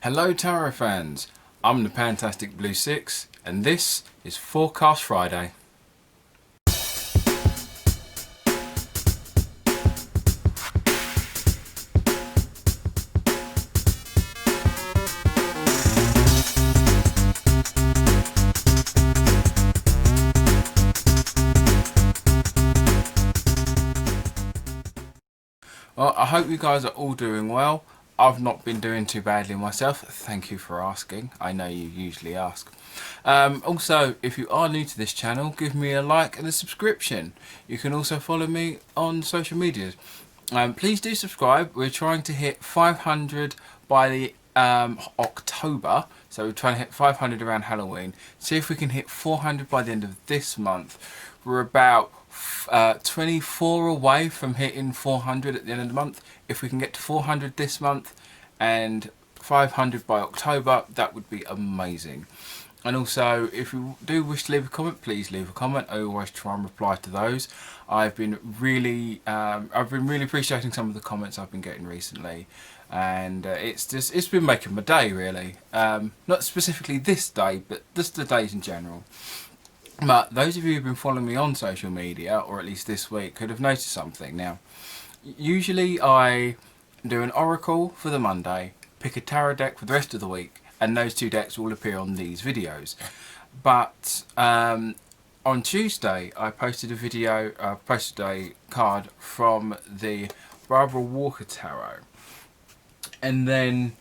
Hello Tarot fans, I'm the Fantastic Blue Sicx and this is Forecast Friday. Well, I hope you guys are all doing well. I've not been doing too badly myself, thank you for asking. I know you usually ask. Also, if you are new to this channel, give me a like and a subscription. You can also follow me on social media. Please do subscribe. We're trying to hit 500 by the October, so we're trying to hit 500 around Halloween. See if we can hit 400 by the end of this month. We're about 24 away from hitting 400 at the end of the month. If we can get to 400 this month and 500 by October, that would be amazing. And also, if you do wish to leave a comment, please leave a comment. I always try and reply to those. I've been really appreciating some of the comments I've been getting recently, and it's been making my day really. Not specifically this day, but just the days in general. But those of you who've been following me on social media, or at least this week, could have noticed something. Now, usually I do an oracle for the Monday, pick a tarot deck for the rest of the week, and those two decks will appear on these videos. But on Tuesday I posted a card from the Barbara Walker Tarot, and then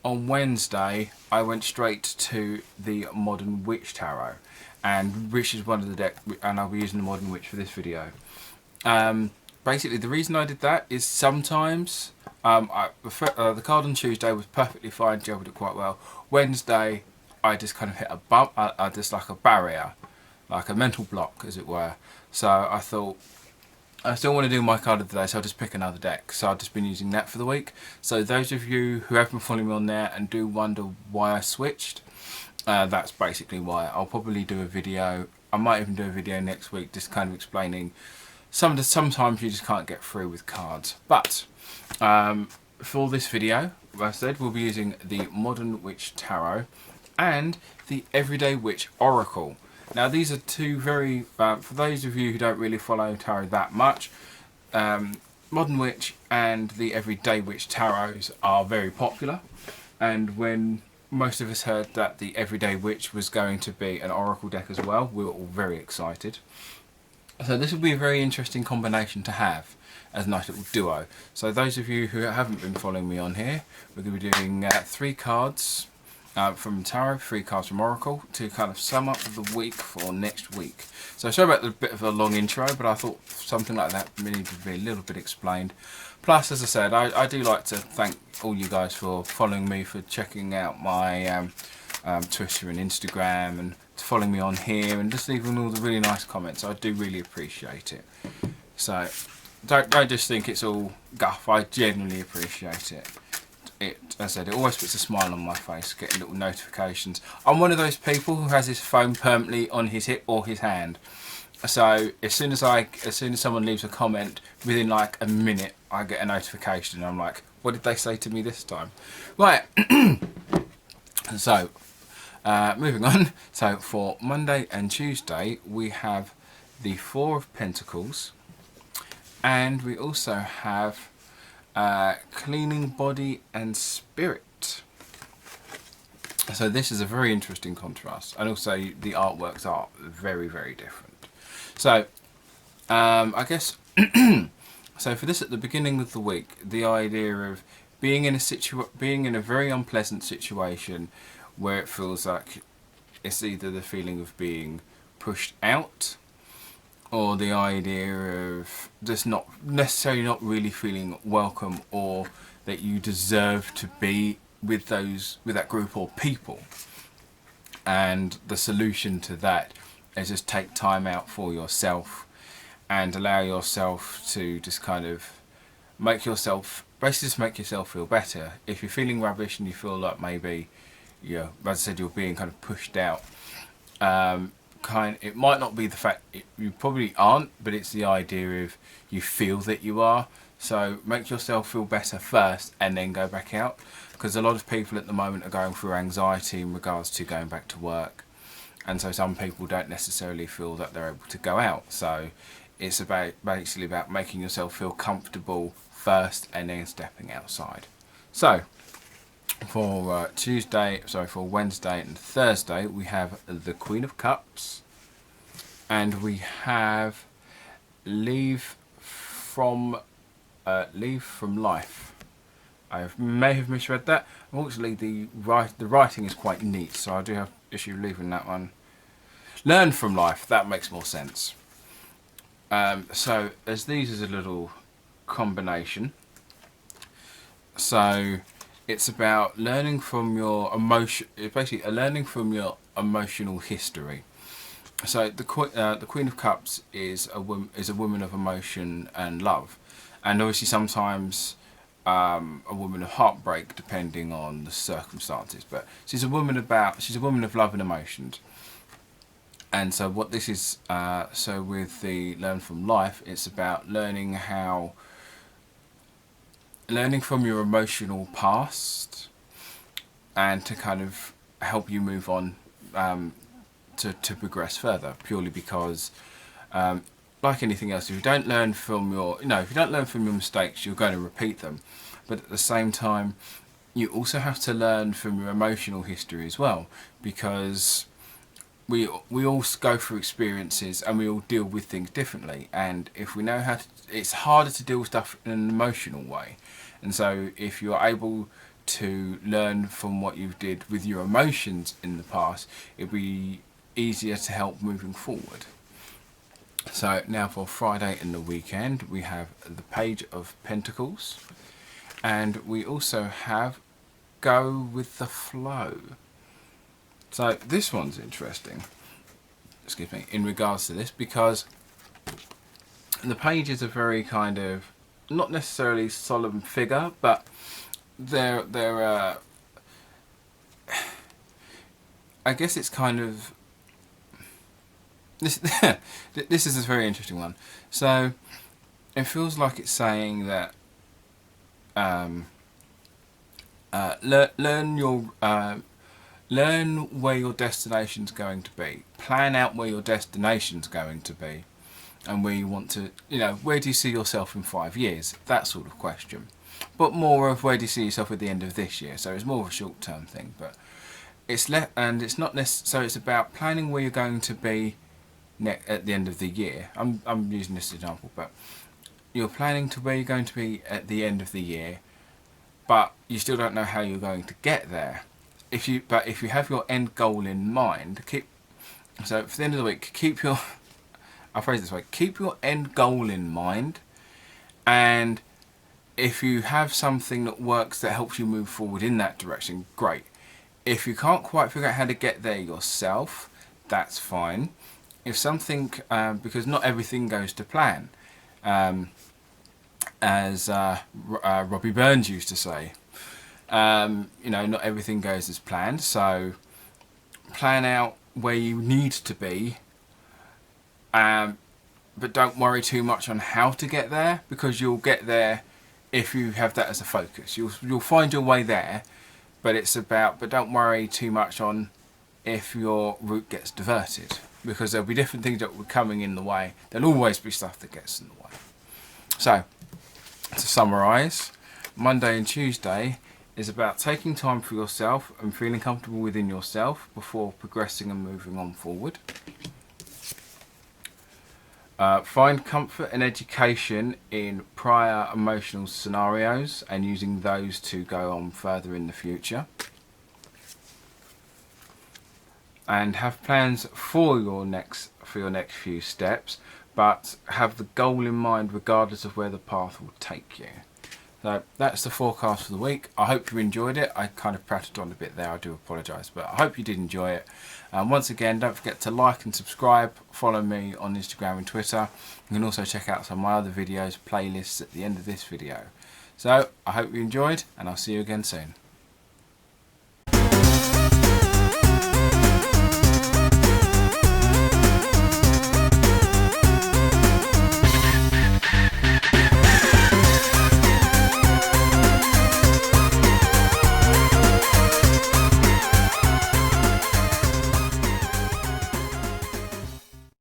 on Wednesday I went straight to the Modern Witch Tarot, and which is one of the decks, and I'll be using the Modern Witch for this video. Basically, the reason I did that is sometimes the card on Tuesday was perfectly fine, juggled it quite well. Wednesday, I just kind of hit a bump, just like a barrier, like a mental block, as it were. So I thought, I still want to do my card of the day, so I'll just pick another deck. So I've just been using that for the week. So those of you who have been following me on there and do wonder why I switched, that's basically why. I'll probably do a video. I might even do a video next week, just kind of explaining sometimes you just can't get through with cards. But for this video, as I said, we'll be using the Modern Witch Tarot and the Everyday Witch Oracle. Now these are two very, for those of you who don't really follow tarot that much, Modern Witch and the Everyday Witch Tarots are very popular, and when most of us heard that the Everyday Witch was going to be an oracle deck as well, we were all very excited. So this will be a very interesting combination to have as a nice little duo. So those of you who haven't been following me on here, we're going to be doing 3 cards from Tarot, 3 cards from Oracle, to kind of sum up the week for next week. So sorry about the bit of a long intro, but I thought something like that needed to be a little bit explained. Plus, as I said, I do like to thank all you guys for following me, for checking out my Twitter and Instagram, and following me on here, and just leaving all the really nice comments. I do really appreciate it. So don't just think it's all guff. I genuinely appreciate it. As I said, it always puts a smile on my face, getting little notifications. I'm one of those people who has his phone permanently on his hip or his hand. So as soon as someone leaves a comment, within like a minute I get a notification, and I'm like, what did they say to me this time? Right. So moving on. So for Monday and Tuesday we have the 4 of Pentacles, and we also have cleaning body and spirit. So this is a very interesting contrast, and also the artworks are very, very different. So I guess so for this, at the beginning of the week, the idea of being in a very unpleasant situation where it feels like it's either the feeling of being pushed out, or the idea of just not really feeling welcome, or that you deserve to be with that group or people. And the solution to that is just take time out for yourself and allow yourself to just kind of make yourself feel better. If you're feeling rubbish and you feel like maybe, as I said, you're being kind of pushed out, it might not be the fact, you probably aren't, but it's the idea of you feel that you are. So make yourself feel better first and then go back out. because a lot of people at the moment are going through anxiety in regards to going back to work, and so some people don't necessarily feel that they're able to go out. So it's basically about making yourself feel comfortable first and then stepping outside. So for Wednesday and Thursday, we have the Queen of Cups, and we have leave from life. I may have misread that. Unfortunately, the writing is quite neat, so I do have issue leaving that one. Learn from life. That makes more sense. So as these is a little combination. So it's about learning from your emotion. It's basically learning from your emotional history. So the Queen of Cups is a woman of emotion and love, and obviously sometimes a woman of heartbreak, depending on the circumstances. But she's a woman of love and emotions. And so what this is, so with the Learn from Life, it's about learning from your emotional past, and to kind of help you move on to progress further. Purely because, like anything else, if you don't learn from your mistakes, you're going to repeat them. But at the same time, you also have to learn from your emotional history as well, because we all go through experiences and we all deal with things differently. And if we know how to, it's harder to deal with stuff in an emotional way. And so if you're able to learn from what you did with your emotions in the past, it'll be easier to help moving forward. So now for Friday and the weekend, we have the Page of Pentacles, and we also have Go with the Flow. So this one's interesting, excuse me, in regards to this, because the Page is a very kind of, not necessarily solemn figure, but they're I guess it's kind of, this is a very interesting one. So it feels like it's saying that learn where your destination's going to be. Plan out where your destination's going to be, and where you want to, where do you see yourself in 5 years? That sort of question. But more of where do you see yourself at the end of this year? So it's more of a short-term thing, but it's it's not necessarily. So it's about planning where you're going to be at the end of the year. I'm using this example, but you're planning to where you're going to be at the end of the year, but you still don't know how you're going to get there. If you have your end goal in mind, so for the end of the week, I'll phrase it this way: keep your end goal in mind, and if you have something that works that helps you move forward in that direction, great. If you can't quite figure out how to get there yourself, that's fine. If something, because not everything goes to plan, as Robbie Burns used to say, not everything goes as planned. So plan out where you need to be, but don't worry too much on how to get there, because you'll get there if you have that as a focus. You'll find your way there, but don't worry too much on if your route gets diverted, because there'll be different things that will be coming in the way. There'll always be stuff that gets in the way. So to summarise, Monday and Tuesday is about taking time for yourself and feeling comfortable within yourself before progressing and moving on forward. Find comfort and education in prior emotional scenarios and using those to go on further in the future. And have plans for your next few steps, but have the goal in mind regardless of where the path will take you. So that's the forecast for the week. I hope you enjoyed it. I kind of prattled on a bit there, I do apologise, but I hope you did enjoy it. Once again, don't forget to like and subscribe, follow me on Instagram and Twitter. You can also check out some of my other videos, playlists at the end of this video. So I hope you enjoyed, and I'll see you again soon.